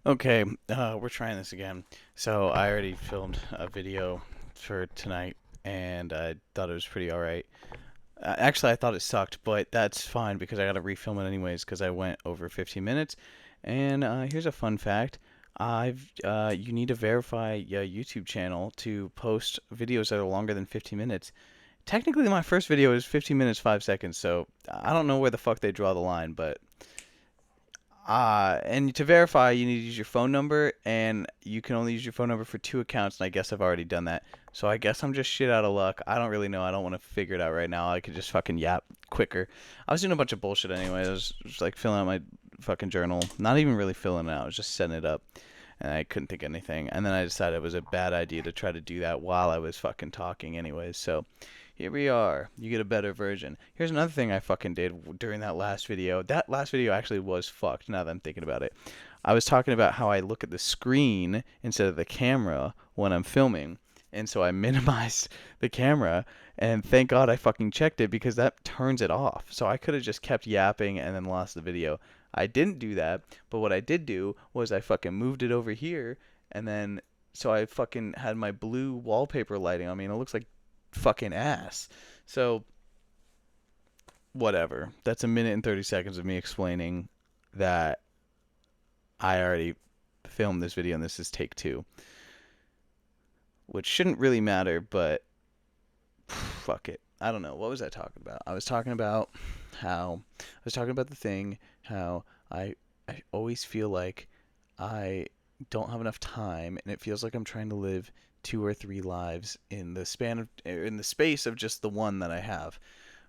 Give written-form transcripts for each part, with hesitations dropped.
Okay, we're trying this again. So I already filmed a video for tonight, and I thought it was pretty alright. Actually, I thought it sucked, but that's fine because I gotta refilm it anyways because I went over 15 minutes. And here's a fun fact: you need to verify your YouTube channel to post videos that are longer than 15 minutes. Technically, my first video is 15 minutes 5 seconds, so I don't know where the fuck they draw the line, but and to verify, you need to use your phone number, and you can only use your phone number for two accounts, and I guess I've already done that. So I guess I'm just shit out of luck. I don't really know. I don't want to figure it out right now. I could just fucking yap quicker. I was doing a bunch of bullshit anyway. I was just like filling out my fucking journal. Not even really filling it out. I was just setting it up, and I couldn't think of anything. And then I decided it was a bad idea to try to do that while I was fucking talking anyways. So here we are. You get a better version. Here's another thing I fucking did during that last video. That last video actually was fucked now that I'm thinking about it. I was talking about how I look at the screen instead of the camera when I'm filming. And so I minimized the camera, and thank God I fucking checked it because that turns it off. So I could have just kept yapping and then lost the video. I didn't do that, but what I did do was I fucking moved it over here, and then so I fucking had my blue wallpaper lighting on me, and it looks like fucking ass. So whatever. That's a minute and 30 seconds of me explaining that I already filmed this video and this is take two, which shouldn't really matter, but fuck it. I don't know. What was I talking about? I was talking about the thing how I always feel like I don't have enough time and it feels like I'm trying to live two or three lives in the space of just the one that I have.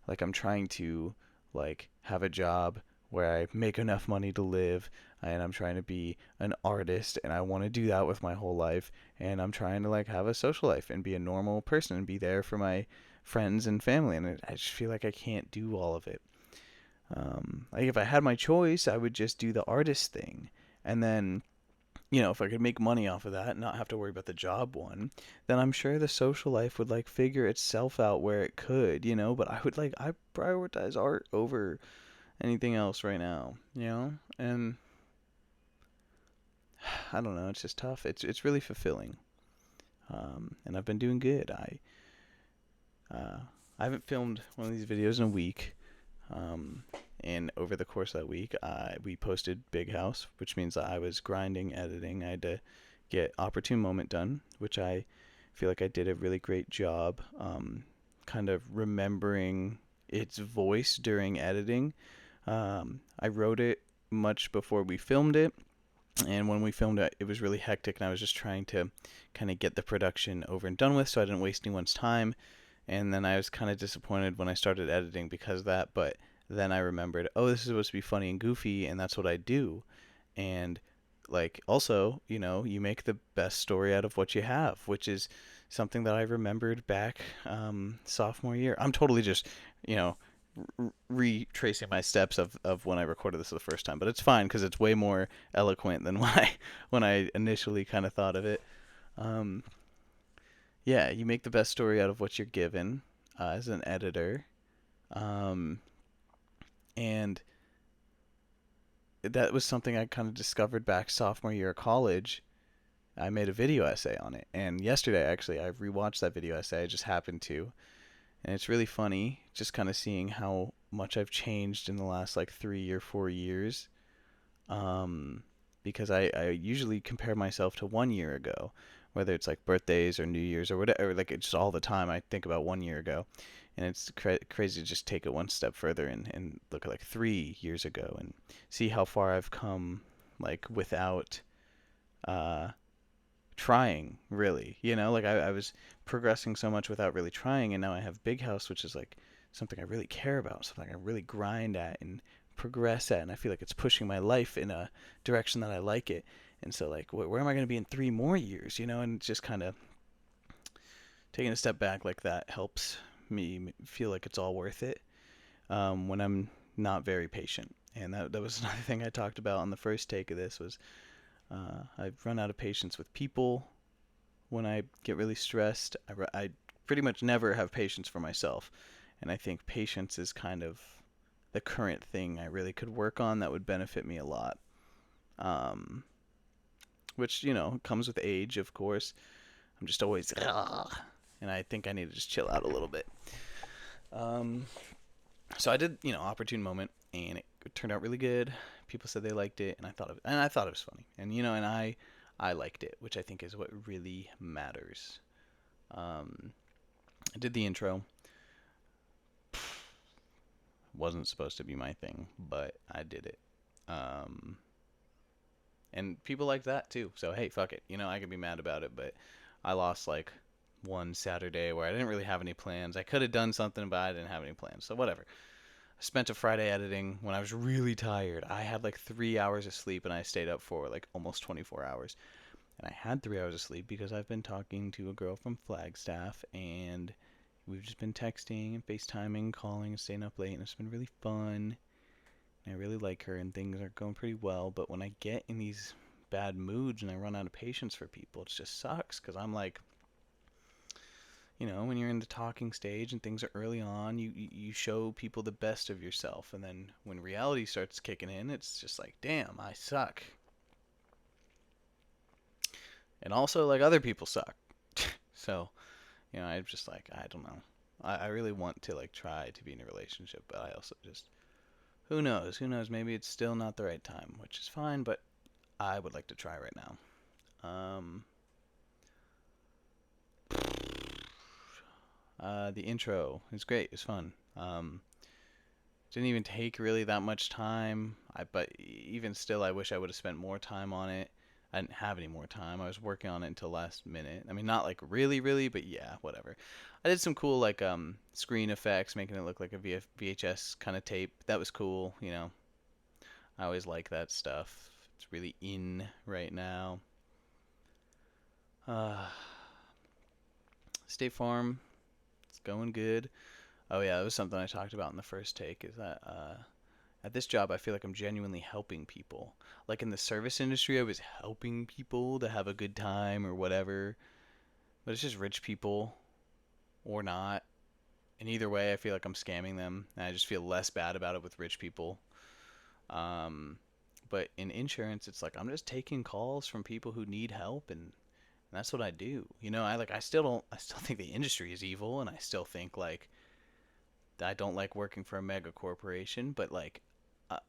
Like I'm trying to like have a job where I make enough money to live, and I'm trying to be an artist, and I want to do that with my whole life, and I'm trying to like have a social life and be a normal person and be there for my friends and family, and I just feel like I can't do all of it. Like if I had my choice, I would just do the artist thing, and then if I could make money off of that and not have to worry about the job one, then I'm sure the social life would like figure itself out where it could. But I prioritize art over anything else right now. And I don't know, it's just tough. It's really fulfilling. And I've been doing good. Uh, I haven't filmed one of these videos in a week. Um, and over the course of that week, we posted Big House, which means that I was grinding, editing. I had to get Opportune Moment done, which I feel like I did a really great job, kind of remembering its voice during editing. I wrote it much before we filmed it, and when we filmed it, it was really hectic, and I was just trying to kind of get the production over and done with so I didn't waste anyone's time. And then I was kind of disappointed when I started editing because of that, but then I remembered, oh, this is supposed to be funny and goofy, and that's what I do. And like also, you make the best story out of what you have, which is something that I remembered back sophomore year. I'm totally just, you know, retracing my steps of when I recorded this the first time, but it's fine because it's way more eloquent than when I initially kind of thought of it. Um, yeah, you make the best story out of what you're given as an editor, um, and that was something I kind of discovered back sophomore year of college. I made a video essay on it, and yesterday actually I rewatched that video essay. I just happened to, and it's really funny just kind of seeing how much I've changed in the last like 3 or 4 years. Um, because I usually compare myself to 1 year ago, whether it's like birthdays or New Year's or whatever. Like it's just all the time I think about 1 year ago, and it's crazy to just take it one step further and look at like 3 years ago and see how far I've come, like without uh trying really. Like I was progressing so much without really trying, and now I have Big House, which is like something I really care about, something I really grind at and progress at, and I feel like it's pushing my life in a direction that I like it. And so like where am I going to be in 3 more years, and just kind of taking a step back like that helps me feel like it's all worth it, when I'm not very patient. And that was another thing I talked about on the first take of this was I've run out of patience with people. When I get really stressed, I pretty much never have patience for myself. And I think patience is kind of the current thing I really could work on that would benefit me a lot. Um, which, comes with age, of course. I'm just always, and I think I need to just chill out a little bit. Um, so I did, opportune moment, and it turned out really good. People said they liked it, and I thought it was funny, and I liked it, which I think is what really matters. Um, I did the intro. Wasn't supposed to be my thing, but I did it. Um, and people liked that too. So hey, fuck it. I could be mad about it, but I lost like one Saturday where I didn't really have any plans. I could have done something, but I didn't have any plans. So whatever. I spent a Friday editing when I was really tired. I had like 3 hours of sleep and I stayed up for like almost 24 hours. And I had 3 hours of sleep because I've been talking to a girl from Flagstaff, and we've just been texting and FaceTiming, calling, and staying up late, and it's been really fun. And I really like her, and things are going pretty well. But when I get in these bad moods and I run out of patience for people, it just sucks because I'm like, when you're in the talking stage and things are early on, you show people the best of yourself, and then when reality starts kicking in, it's just like, damn, I suck. And also, like, other people suck. So, I'm just like, I don't know. I really want to like try to be in a relationship, but I also just, who knows? Who knows? Maybe it's still not the right time, which is fine, but I would like to try right now. The intro is great. It's fun. Didn't even take really that much time. But even still, I wish I would have spent more time on it. I didn't have any more time. I was working on it until last minute. I mean, not like really, really, but yeah, whatever. I did some cool like screen effects, making it look like a VHS kind of tape. That was cool. I always like that stuff. It's really in right now. Uh, State Farm, it's going good. Oh yeah, that was something I talked about in the first take. Is that at this job, I feel like I'm genuinely helping people. Like in the service industry, I was helping people to have a good time or whatever. But it's just rich people or not. And either way, I feel like I'm scamming them. And I just feel less bad about it with rich people. Um, but in insurance, it's like I'm just taking calls from people who need help, and that's what I do. I still don't. I still think the industry is evil, and I still think like I don't like working for a mega corporation. But like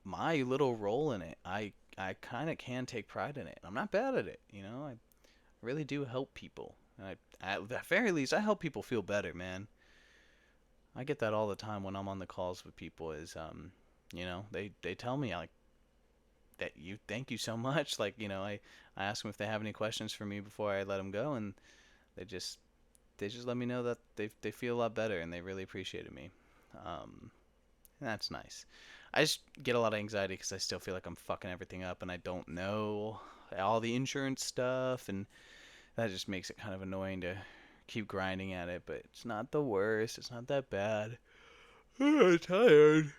my little role in it, I kind of can take pride in it. I'm not bad at it. I really do help people. And at the very least, I help people feel better, man. I get that all the time when I'm on the calls with people. They tell me like that you thank you so much. Like I ask them if they have any questions for me before I let them go, and they just let me know that they feel a lot better and they really appreciated me. Um, that's nice. I just get a lot of anxiety because I still feel like I'm fucking everything up and I don't know all the insurance stuff, and that just makes it kind of annoying to keep grinding at it. But it's not the worst. It's not that bad. I'm tired.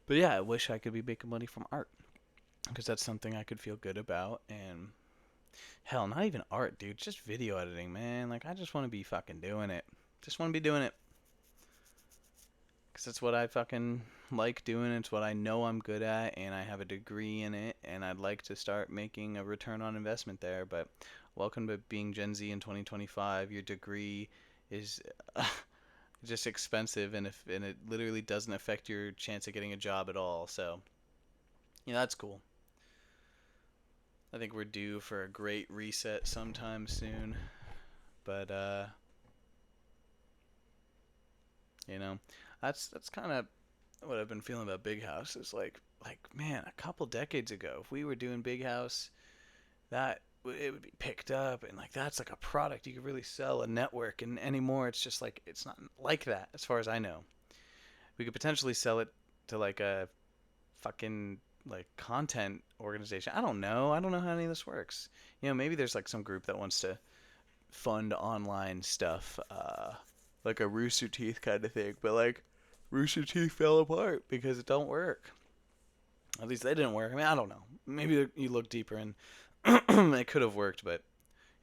But yeah, I wish I could be making money from art because that's something I could feel good about. And hell, not even art, dude. Just video editing, man. Like, I just want to be fucking doing it. Just want to be doing it. Because it's what I fucking like doing. It's what I know I'm good at. And I have a degree in it. And I'd like to start making a return on investment there. But welcome to being Gen Z in 2025. Your degree is just expensive. And it literally doesn't affect your chance of getting a job at all. So, that's cool. I think we're due for a great reset sometime soon. But you know, that's kind of what I've been feeling about Big House. Is like man, a couple decades ago, if we were doing Big House, it would be picked up, and like that's like a product you could really sell a network. And anymore, it's just like it's not like that as far as I know. We could potentially sell it to like a fucking like content organization. I don't know. I don't know how any of this works. Maybe there's like some group that wants to fund online stuff, like a Rooster Teeth kind of thing. But like Rooster Teeth fell apart because it don't work. At least they didn't work. I mean, I don't know. Maybe you look deeper and it could have worked, but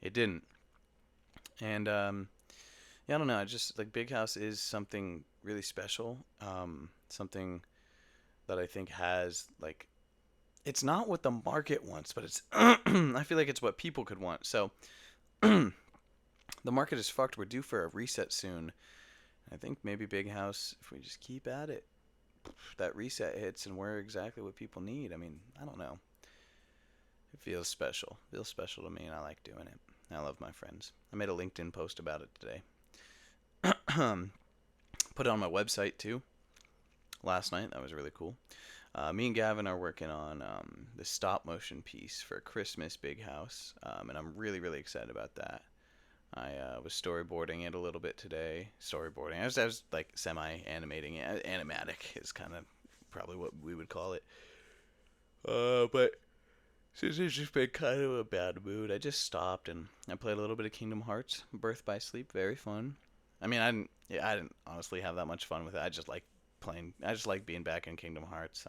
it didn't. And yeah, I don't know. I just like Big House is something really special. Something that I think has like it's not what the market wants, but it's I feel like it's what people could want. So the market is fucked. We're due for a reset soon. I think maybe Big House, if we just keep at it, that reset hits and we're exactly what people need. I mean, I don't know. It feels special. It feels special to me, and I like doing it. I love my friends. I made a LinkedIn post about it today. Put it on my website too last night. That was really cool. Me and Gavin are working on the stop motion piece for Christmas Big House, and I'm really, really excited about that. I was storyboarding it a little bit today. Storyboarding. I was like semi-animating it. Animatic is kind of probably what we would call it. But since it's just been kind of a bad mood, I just stopped and I played a little bit of Kingdom Hearts, Birth by Sleep. Very fun. I mean, I didn't honestly have that much fun with it. I just like playing. I just like being back in Kingdom Hearts.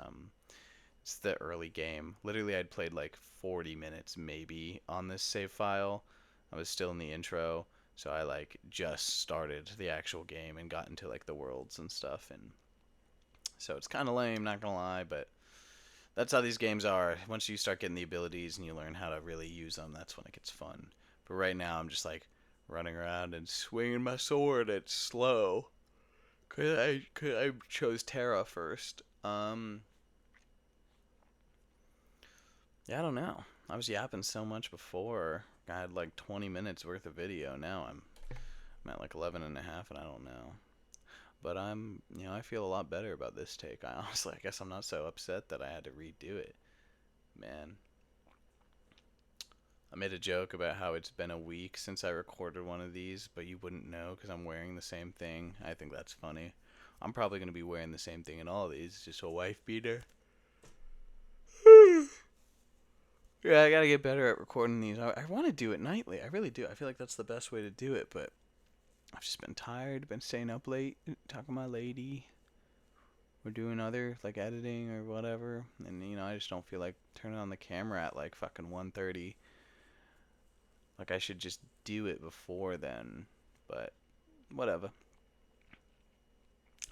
It's the early game. Literally, I'd played like 40 minutes maybe on this save file. I was still in the intro, so I like just started the actual game and got into like the worlds and stuff. And so it's kind of lame, not gonna lie, but that's how these games are. Once you start getting the abilities and you learn how to really use them, that's when it gets fun. But right now, I'm just like running around and swinging my sword. It's slow. Cause I chose Terra first. Yeah, I don't know. I was yapping so much before. I had like 20 minutes worth of video. Now I'm at like 11 and a half, and I don't know. But I feel a lot better about this take. I honestly, I guess I'm not so upset that I had to redo it. Man, I made a joke about how it's been a week since I recorded one of these, but you wouldn't know because I'm wearing the same thing. I think that's funny. I'm probably going to be wearing the same thing in all of these, just a wife beater. Yeah, I gotta get better at recording these. I want to do it nightly. I really do. I feel like that's the best way to do it, but I've just been tired, been staying up late, talking to my lady. We're doing other, like, editing or whatever, and, I just don't feel like turning on the camera at, like, fucking 1:30. Like, I should just do it before then, but whatever.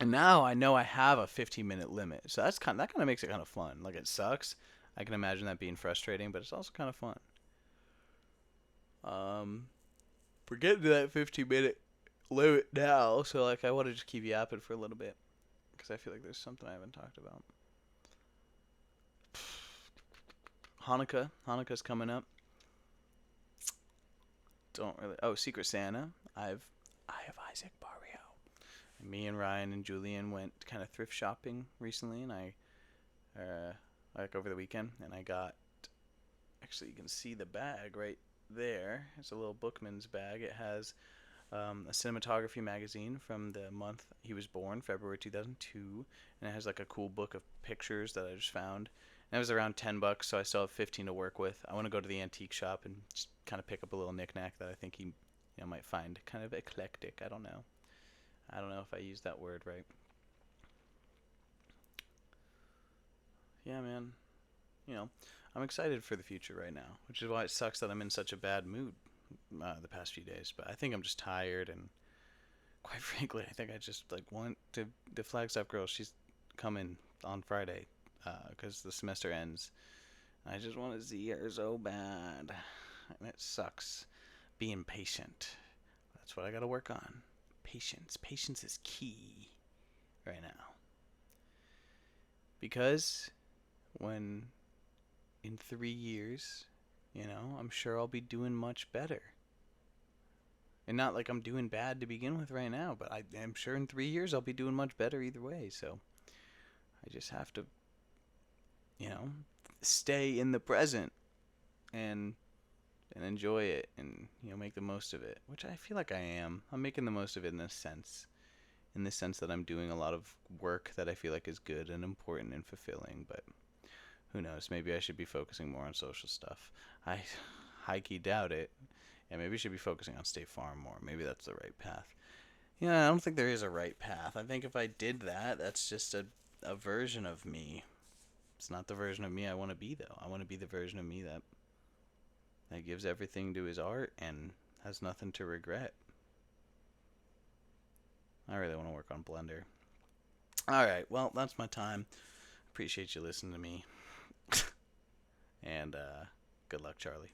And now I know I have a 15-minute limit, so that kind of makes it kind of fun. Like, it sucks. I can imagine that being frustrating, but it's also kind of fun. Um, we're getting to that 15-minute limit now, so like I want to just keep yapping for a little bit because I feel like there's something I haven't talked about. Hanukkah's coming up. Don't really. Oh, Secret Santa. I have Isaac Barrio. Me and Ryan and Julian went kind of thrift shopping recently, and like over the weekend, and I got. Actually, you can see the bag right there. It's a little Bookman's bag. It has a cinematography magazine from the month he was born, February 2002, and it has like a cool book of pictures that I just found. And it was around $10, so I still have 15 to work with. I want to go to the antique shop and just kind of pick up a little knickknack that I think he, might find kind of eclectic. I don't know. I don't know if I used that word right. Yeah, man. You know, I'm excited for the future right now, which is why it sucks that I'm in such a bad mood the past few days. But I think I'm just tired, and quite frankly, I think I just like want to the Flagstaff girl. She's coming on Friday because the semester ends. I just want to see her so bad, and it sucks. Being patient. That's what I got to work on. Patience. Patience is key right now because when in 3 years, I'm sure I'll be doing much better. And not like I'm doing bad to begin with right now, but I am sure in 3 years I'll be doing much better either way. So I just have to, you know, stay in the present and enjoy it and make the most of it, which I feel like I am. I'm making the most of it in the sense that I'm doing a lot of work that I feel like is good and important and fulfilling. But who knows? Maybe I should be focusing more on social stuff. I high key doubt it. Yeah, maybe I should be focusing on State Farm more. Maybe that's the right path. Yeah, I don't think there is a right path. I think if I did that, that's just a version of me. It's not the version of me I want to be, though. I want to be the version of me that gives everything to his art and has nothing to regret. I really want to work on Blender. All right, well, that's my time. Appreciate you listening to me. And good luck, Charlie.